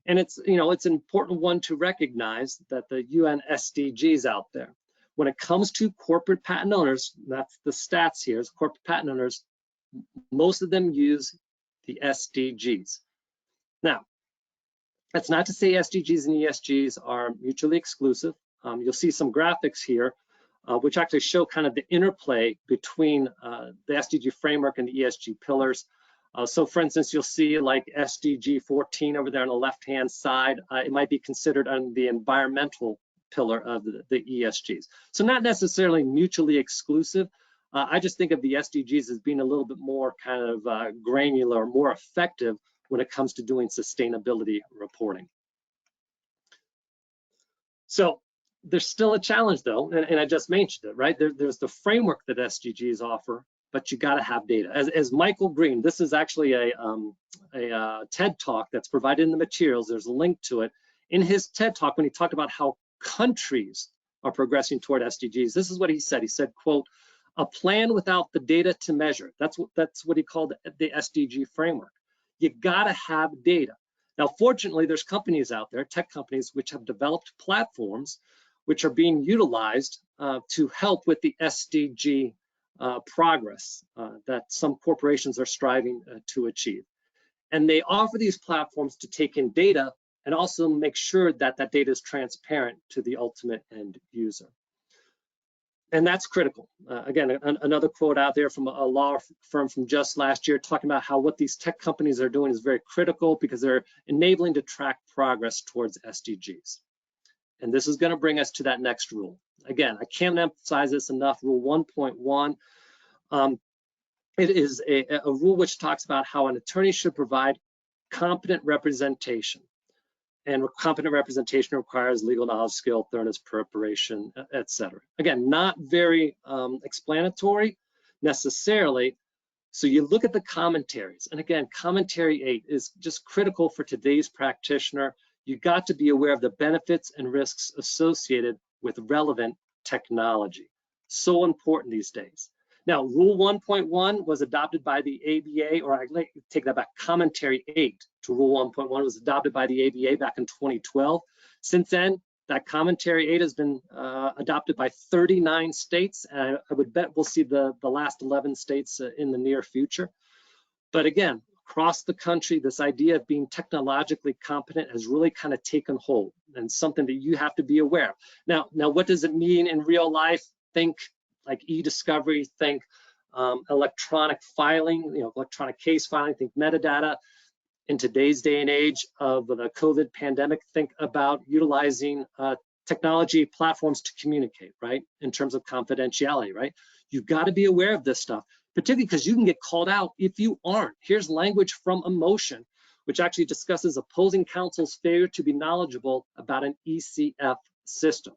And it's, you know, it's an important one to recognize that the UN SDGs out there, when it comes to corporate patent owners, that's the stats here, is corporate patent owners, most of them use the SDGs. Now, that's not to say SDGs and ESGs are mutually exclusive. You'll see some graphics here, which actually show kind of the interplay between the SDG framework and the ESG pillars. So for instance, you'll see like SDG 14 over there on the left-hand side. It might be considered on the environmental pillar of the ESGs. So not necessarily mutually exclusive. I just think of the SDGs as being a little bit more kind of granular, more effective when it comes to doing sustainability reporting. So there's still a challenge though, and I just mentioned it, right? There's the framework that SDGs offer, but you got to have data. As Michael Green, this is actually a TED talk that's provided in the materials. There's a link to it. In his TED talk, when he talked about how countries are progressing toward SDGs, this is what he said. He said, quote, a plan without the data to measure. That's what he called the SDG framework. You got to have data. Now, fortunately, there's companies out there, tech companies, which have developed platforms which are being utilized to help with the SDG progress that some corporations are striving to achieve. And they offer these platforms to take in data and also make sure that that data is transparent to the ultimate end user. And that's critical. Again, another quote out there from a law firm from just last year talking about how what these tech companies are doing is very critical because they're enabling to track progress towards SDGs. And this is going to bring us to that next rule. Again, I can't emphasize this enough, Rule 1.1. It is a rule which talks about how an attorney should provide competent representation. And competent representation requires legal knowledge, skill, thoroughness, preparation, etc. Again, not very explanatory necessarily. So you look at the commentaries, and again, commentary 8 is just critical for today's practitioner. You got to be aware of the benefits and risks associated with relevant technology. So important these days. Now, Rule 1.1 was adopted by the ABA, or I take that back, Commentary 8 to Rule 1.1 was adopted by the ABA back in 2012. Since then, that Commentary 8 has been adopted by 39 states, and I would bet we'll see the last 11 states in the near future. But again, across the country, this idea of being technologically competent has really kind of taken hold, and something that you have to be aware of. Now, what does it mean in real life? Think like e-discovery, think electronic filing, electronic case filing, think metadata. In today's day and age of the COVID pandemic, think about utilizing technology platforms to communicate, right? In terms of confidentiality, right? You've got to be aware of this stuff, particularly because you can get called out if you aren't. Here's language from Emotion, which actually discusses opposing counsel's failure to be knowledgeable about an ECF system.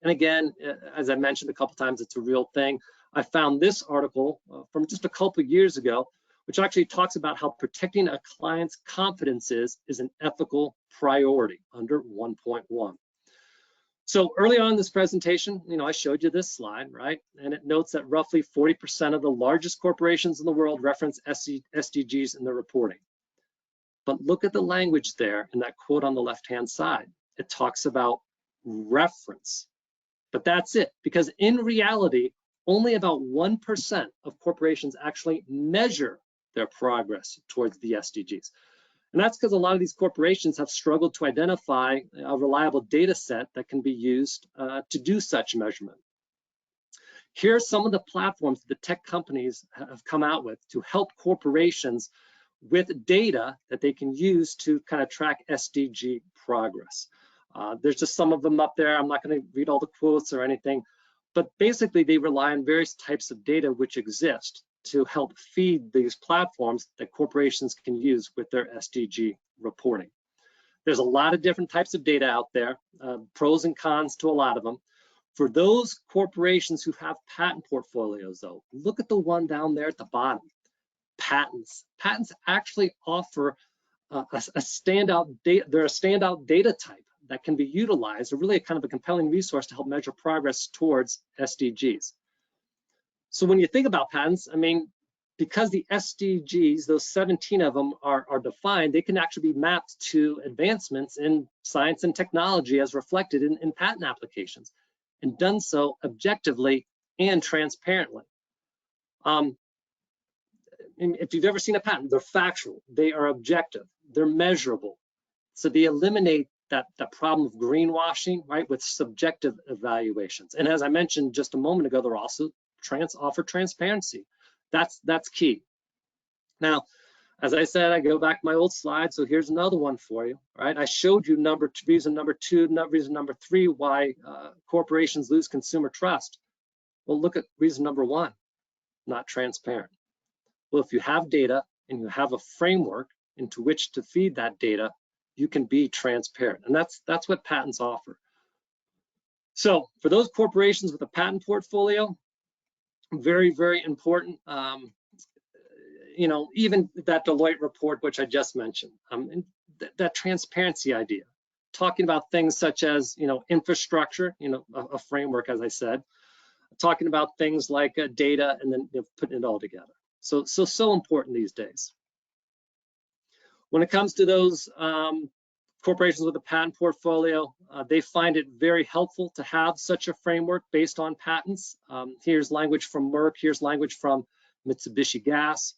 And again, as I mentioned a couple times, it's a real thing. I found this article from just a couple years ago, which actually talks about how protecting a client's confidence is an ethical priority under 1.1. So early on in this presentation, I showed you this slide, right? And it notes that roughly 40% of the largest corporations in the world reference SDGs in their reporting. But look at the language there in that quote on the left-hand side. It talks about reference, but that's it, because in reality, only about 1% of corporations actually measure their progress towards the SDGs. And that's because a lot of these corporations have struggled to identify a reliable data set that can be used to do such measurement. Here are some of the platforms the tech companies have come out with to help corporations with data that they can use to kind of track SDG progress. There's just some of them up there. I'm not going to read all the quotes or anything, but basically they rely on various types of data which exist to help feed these platforms that corporations can use with their SDG reporting. There's a lot of different types of data out there, pros and cons to a lot of them. For those corporations who have patent portfolios though, look at the one down there at the bottom. Patents. Patents actually offer a standout data. They're a standout data type that can be utilized, or really a kind of a compelling resource to help measure progress towards SDGs. So when you think about patents, I mean, because the SDGs, those 17 of them are defined, they can actually be mapped to advancements in science and technology as reflected in patent applications, and done so objectively and transparently. If you've ever seen a patent, they're factual, they are objective, they're measurable. So they eliminate that problem of greenwashing, right, with subjective evaluations. And as I mentioned just a moment ago, they're also offer transparency. That's key. Now, as I said, I go back to my old slide, so here's another one for you, right? I showed you reason number 2, reason number 3, why corporations lose consumer trust. Well, look at reason number 1, not transparent. Well, if you have data and you have a framework into which to feed that data, you can be transparent, and that's what patents offer. So for those corporations with a patent portfolio, very, very important. Even that Deloitte report, which I just mentioned, that transparency idea, talking about things such as, infrastructure, a framework, as I said, talking about things like data, and then putting it all together. So important these days. When it comes to those corporations with a patent portfolio, they find it very helpful to have such a framework based on patents. Here's language from Merck, here's language from Mitsubishi Gas,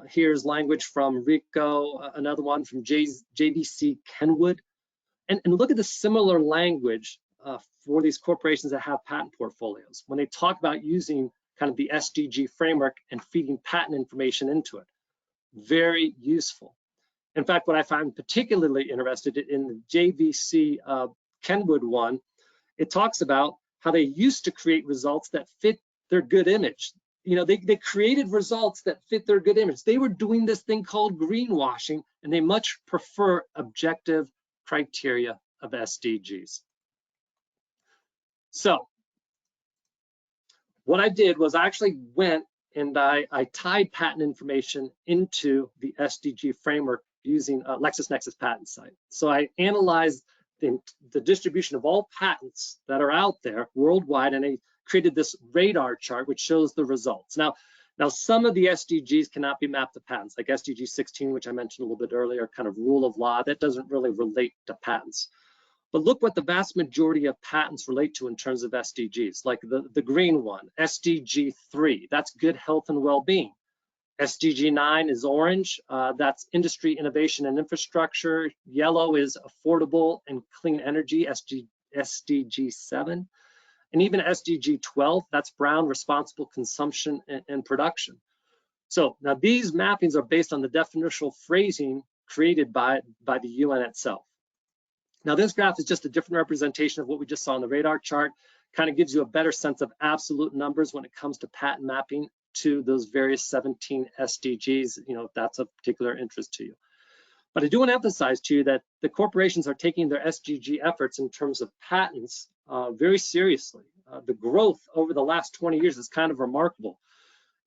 here's language from Rico, another one from JBC Kenwood. And look at the similar language for these corporations that have patent portfolios when they talk about using kind of the SDG framework and feeding patent information into it. Very useful. In fact, what I find particularly interested in the JVC Kenwood one, it talks about how they used to create results that fit their good image. They created results that fit their good image. They were doing this thing called greenwashing, and they much prefer objective criteria of SDGs. So what I did was I actually went and I tied patent information into the SDG framework using LexisNexis patent site. So I analyzed the distribution of all patents that are out there worldwide, and I created this radar chart which shows the results. Now some of the SDGs cannot be mapped to patents, like SDG 16, which I mentioned a little bit earlier, kind of rule of law, that doesn't really relate to patents. But look what the vast majority of patents relate to in terms of SDGs, like the green one, SDG 3, that's good health and well-being. SDG 9 is orange, that's industry, innovation, and infrastructure. Yellow is affordable and clean energy, SDG 7. And even SDG 12, that's brown, responsible consumption and production. So now these mappings are based on the definitional phrasing created by the UN itself. Now this graph is just a different representation of what we just saw on the radar chart, kind of gives you a better sense of absolute numbers when it comes to patent mapping to those various 17 SDGs, if that's of particular interest to you. But I do want to emphasize to you that the corporations are taking their SDG efforts in terms of patents very seriously. The growth over the last 20 years is kind of remarkable.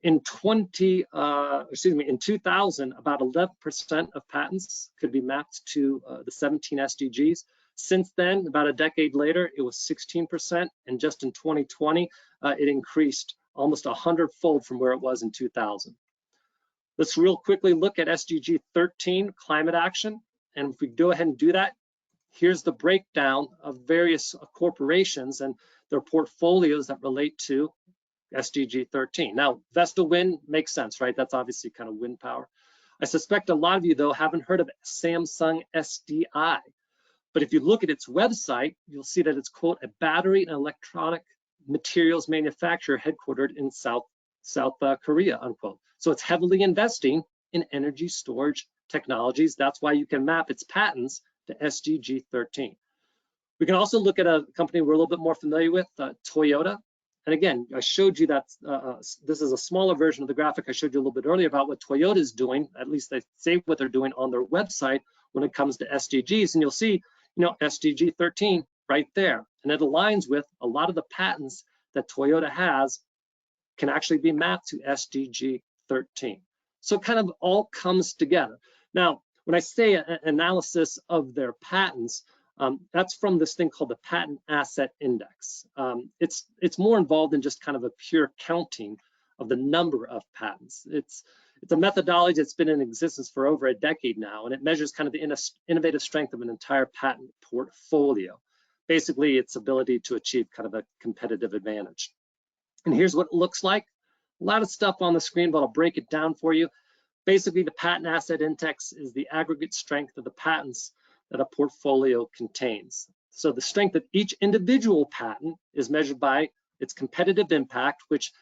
In 2000, about 11% of patents could be mapped to the 17 SDGs. Since then, about a decade later, it was 16%, and just in 2020, it increased almost 100-fold from where it was in 2000. Let's real quickly look at SDG 13, climate action, and if we go ahead and do that, here's the breakdown of various corporations and their portfolios that relate to SDG 13. Now, Vestal Wind makes sense, right? That's obviously kind of wind power. I suspect a lot of you, though, haven't heard of Samsung SDI. But if you look at its website, you'll see that it's, quote, a battery and electronic materials manufacturer headquartered in South Korea, unquote. So it's heavily investing in energy storage technologies. That's why you can map its patents to SDG 13. We can also look at a company we're a little bit more familiar with, Toyota. And again, I showed you that this is a smaller version of the graphic I showed you a little bit earlier about what Toyota is doing. At least they say what they're doing on their website when it comes to SDGs. And you'll see, SDG 13 right there. And it aligns with a lot of the patents that Toyota has can actually be mapped to SDG 13. So it kind of all comes together. Now, when I say analysis of their patents, that's from this thing called the Patent Asset Index. It's more involved in just kind of a pure counting of the number of patents. It's a methodology that's been in existence for over a decade now, and it measures kind of the innovative strength of an entire patent portfolio. Basically, its ability to achieve kind of a competitive advantage. And here's what it looks like. A lot of stuff on the screen, but I'll break it down for you. Basically, the Patent Asset Index is the aggregate strength of the patents that a portfolio contains. So the strength of each individual patent is measured by its competitive impact, which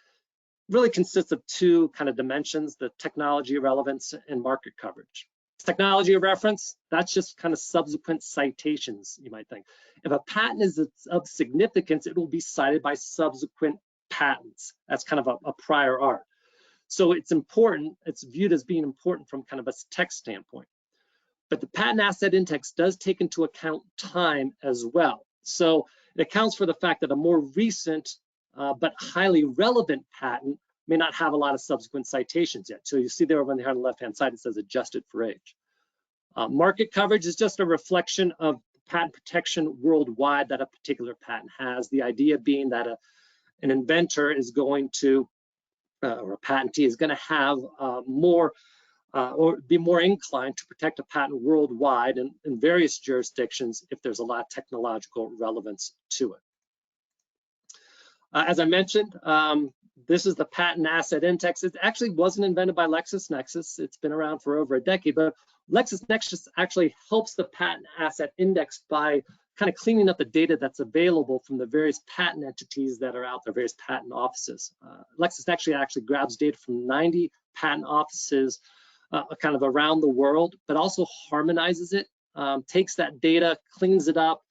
really consists of two kind of dimensions, the technology relevance and market coverage. Technology reference, that's just kind of subsequent citations, you might think. If a patent is of significance, it will be cited by subsequent patents. That's kind of a prior art. So it's important, it's viewed as being important from kind of a tech standpoint. But the Patent Asset Index does take into account time as well. So it accounts for the fact that a more recent but highly relevant patent may not have a lot of subsequent citations yet. So you see there on the left-hand side, it says adjusted for age. Market coverage is just a reflection of patent protection worldwide that a particular patent has. The idea being that an inventor is going to, or a patentee is going to have more or be more inclined to protect a patent worldwide in various jurisdictions if there's a lot of technological relevance to it. As I mentioned, this is the Patent Asset Index. It actually wasn't invented by LexisNexis. It's been around for over a decade, but LexisNexis actually helps the Patent Asset Index by kind of cleaning up the data that's available from the various patent entities that are out there, various patent offices. LexisNexis actually grabs data from 90 patent offices kind of around the world, but also harmonizes it, takes that data, cleans it up,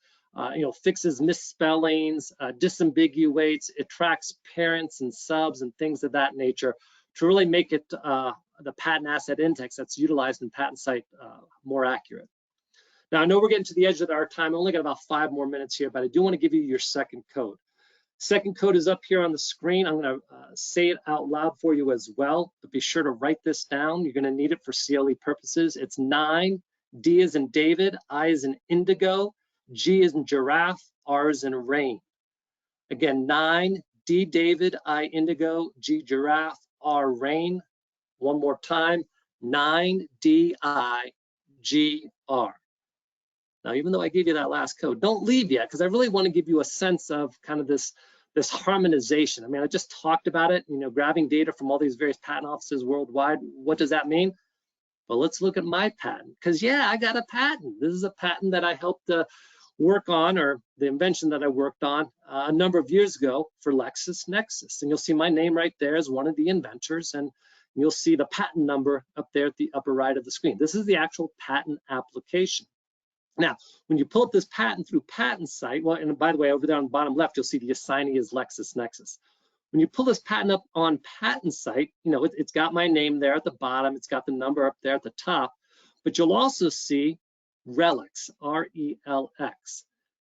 fixes misspellings, disambiguates, it tracks parents and subs and things of that nature to really make it the Patent Asset Index that's utilized in patent site more accurate. Now, I know we're getting to the edge of our time. I only got about 5 more minutes here, but I do want to give you your second code. Second code is up here on the screen. I'm going to say it out loud for you as well, but be sure to write this down. You're going to need it for CLE purposes. It's 9, D as in David, I as in indigo, G as in giraffe, R as in rain. Again, 9, D David, I indigo, G giraffe, R rain. One more time, 9, D I, G R. Now, even though I gave you that last code, don't leave yet, because I really want to give you a sense of kind of this harmonization. I mean, I just talked about it, grabbing data from all these various patent offices worldwide. What does that mean? Well, let's look at my patent, because yeah, I got a patent. This is a patent that I helped work on, or the invention that I worked on a number of years ago for LexisNexis. And you'll see my name right there as one of the inventors, and you'll see the patent number up there at the upper right of the screen. This is the actual patent application. Now, when you pull up this patent through Patent Site, well, and by the way, over there on the bottom left, you'll see the assignee is LexisNexis. When you pull this patent up on Patent Site, it's got my name there at the bottom, it's got the number up there at the top, but you'll also see RELX, R-E-L-X.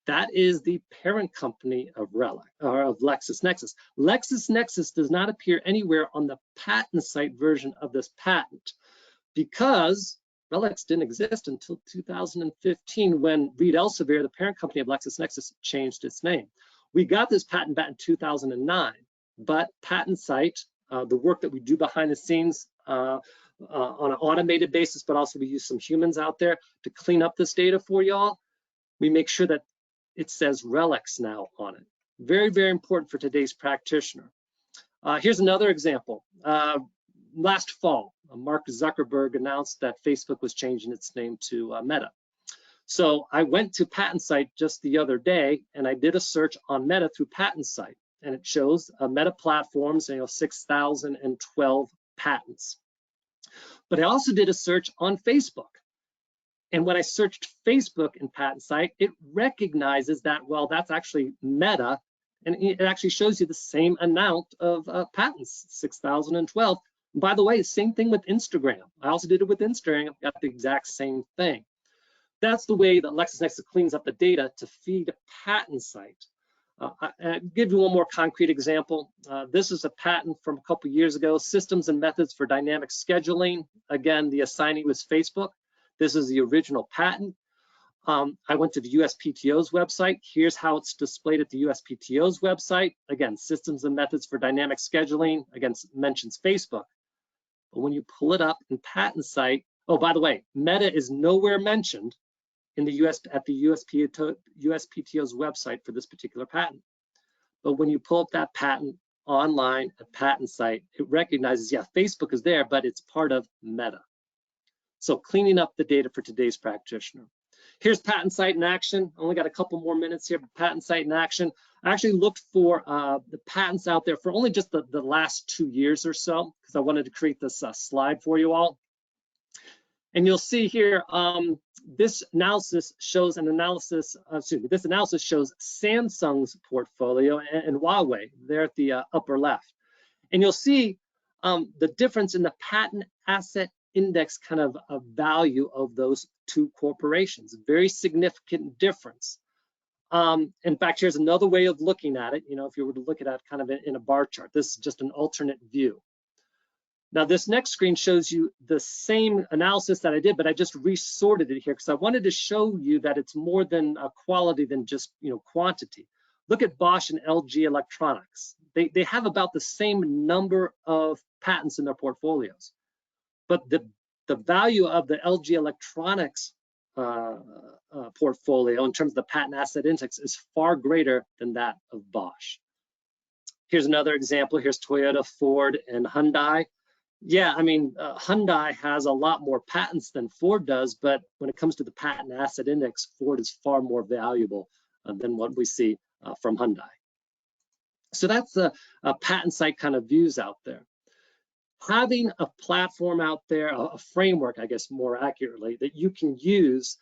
That is the parent company of LexisNexis. LexisNexis does not appear anywhere on the patent site version of this patent because RELX didn't exist until 2015 when Reed Elsevier, the parent company of LexisNexis, changed its name. We got this patent back in 2009, but patent site, the work that we do behind the scenes on an automated basis, but also we use some humans out there to clean up this data for y'all. We make sure that it says RELX now on it. Very, very important for today's practitioner. Here's another example. Last fall, Mark Zuckerberg announced that Facebook was changing its name to Meta. So I went to patent site just the other day and I did a search on Meta through patent site, and it shows Meta platforms, 6,012 patents. But I also did a search on Facebook. And when I searched Facebook in patent site, it recognizes that, well, that's actually Meta, and it actually shows you the same amount of patents, 6,012. By the way, same thing with Instagram. I also did it with Instagram, got the exact same thing. That's the way that LexisNexis cleans up the data to feed a patent site. I'll give you one more concrete example. This is a patent from a couple years ago, Systems and Methods for Dynamic Scheduling. Again, the assignee was Facebook. This is the original patent. I went to the USPTO's website. Here's how it's displayed at the USPTO's website. Again, Systems and Methods for Dynamic Scheduling, again, mentions Facebook. But when you pull it up in patent site, oh, by the way, Meta is nowhere mentioned in the at the USPTO's website for this particular patent. But when you pull up that patent online at patent site, it recognizes, yeah, Facebook is there, but it's part of Meta. So cleaning up the data for today's practitioner. Here's patent site in action. I only got a couple more minutes here, but patent site in action. I actually looked for the patents out there for only just the last 2 years or so, because I wanted to create this slide for you all. And you'll see here, this analysis shows this analysis shows Samsung's portfolio and Huawei there at the upper left. And you'll see the difference in the patent asset index kind of a value of those two corporations. Very significant difference. In fact, here's another way of looking at it. If you were to look at it kind of in a bar chart, this is just an alternate view. Now, this next screen shows you the same analysis that I did, but I just resorted it here because I wanted to show you that it's more than a quality than just quantity. Look at Bosch and LG Electronics. They have about the same number of patents in their portfolios, but the value of the LG Electronics portfolio in terms of the patent asset index is far greater than that of Bosch. Here's another example. Here's Toyota, Ford, and Hyundai. Yeah, I mean, Hyundai has a lot more patents than Ford does, but when it comes to the patent asset index, Ford is far more valuable than what we see from Hyundai. So that's a patent site kind of views out there. Having a platform out there, a framework, I guess more accurately, that you can use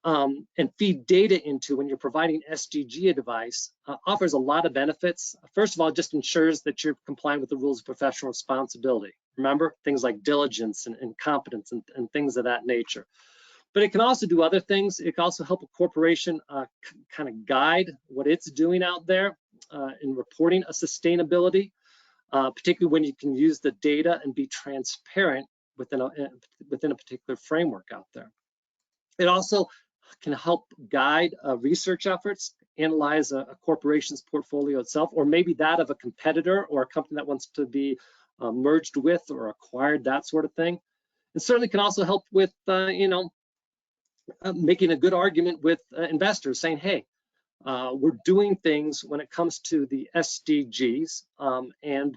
and feed data into when you're providing SDG advice offers a lot of benefits. First of all, it just ensures that you're complying with the rules of professional responsibility. Remember, things like diligence and competence and things of that nature. But it can also do other things. It can also help a corporation kind of guide what it's doing out there in reporting a sustainability, particularly when you can use the data and be transparent within a particular framework out there. It also can help guide research efforts, analyze a corporation's portfolio itself, or maybe that of a competitor or a company that wants to be merged with or acquired, that sort of thing. It certainly can also help with, making a good argument with investors, saying, hey, we're doing things when it comes to the SDGs, and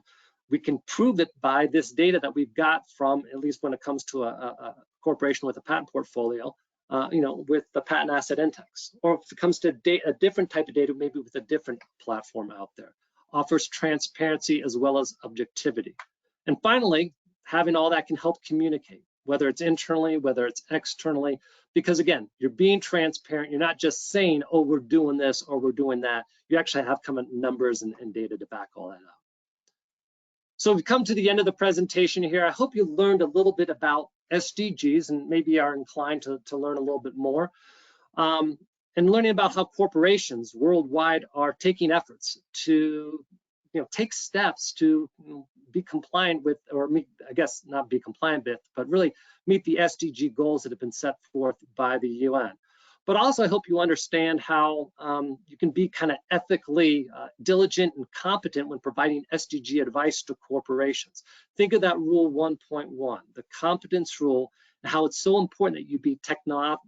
we can prove it by this data that we've got from, at least when it comes to a corporation with a patent portfolio, with the patent asset index. Or if it comes to a different type of data, maybe with a different platform out there. Offers transparency as well as objectivity. And finally, having all that can help communicate, whether it's internally, whether it's externally, because again, you're being transparent. You're not just saying, oh, we're doing this or we're doing that. You actually have numbers and data to back all that up. So we've come to the end of the presentation here. I hope you learned a little bit about SDGs and maybe are inclined to learn a little bit more. and learning about how corporations worldwide are taking efforts to take steps to be compliant with, or meet, I guess not be compliant with, but really meet the SDG goals that have been set forth by the UN. But also I hope you understand how you can be kind of ethically diligent and competent when providing SDG advice to corporations. Think of that rule 1.1, the competence rule, and how it's so important that you be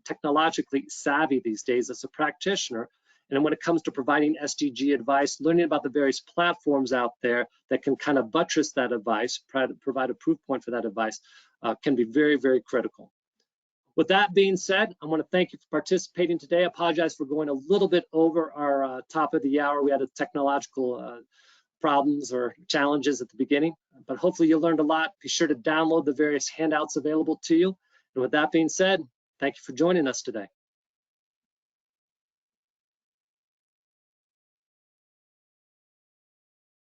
technologically savvy these days as a practitioner. And when it comes to providing SDG advice, learning about the various platforms out there that can kind of buttress that advice, provide a proof point for that advice, can be very, very critical. With that being said, I want to thank you for participating today. I apologize for going a little bit over our top of the hour. We had a technological problems or challenges at the beginning, but hopefully you learned a lot. Be sure to download the various handouts available to you. And with that being said, thank you for joining us today.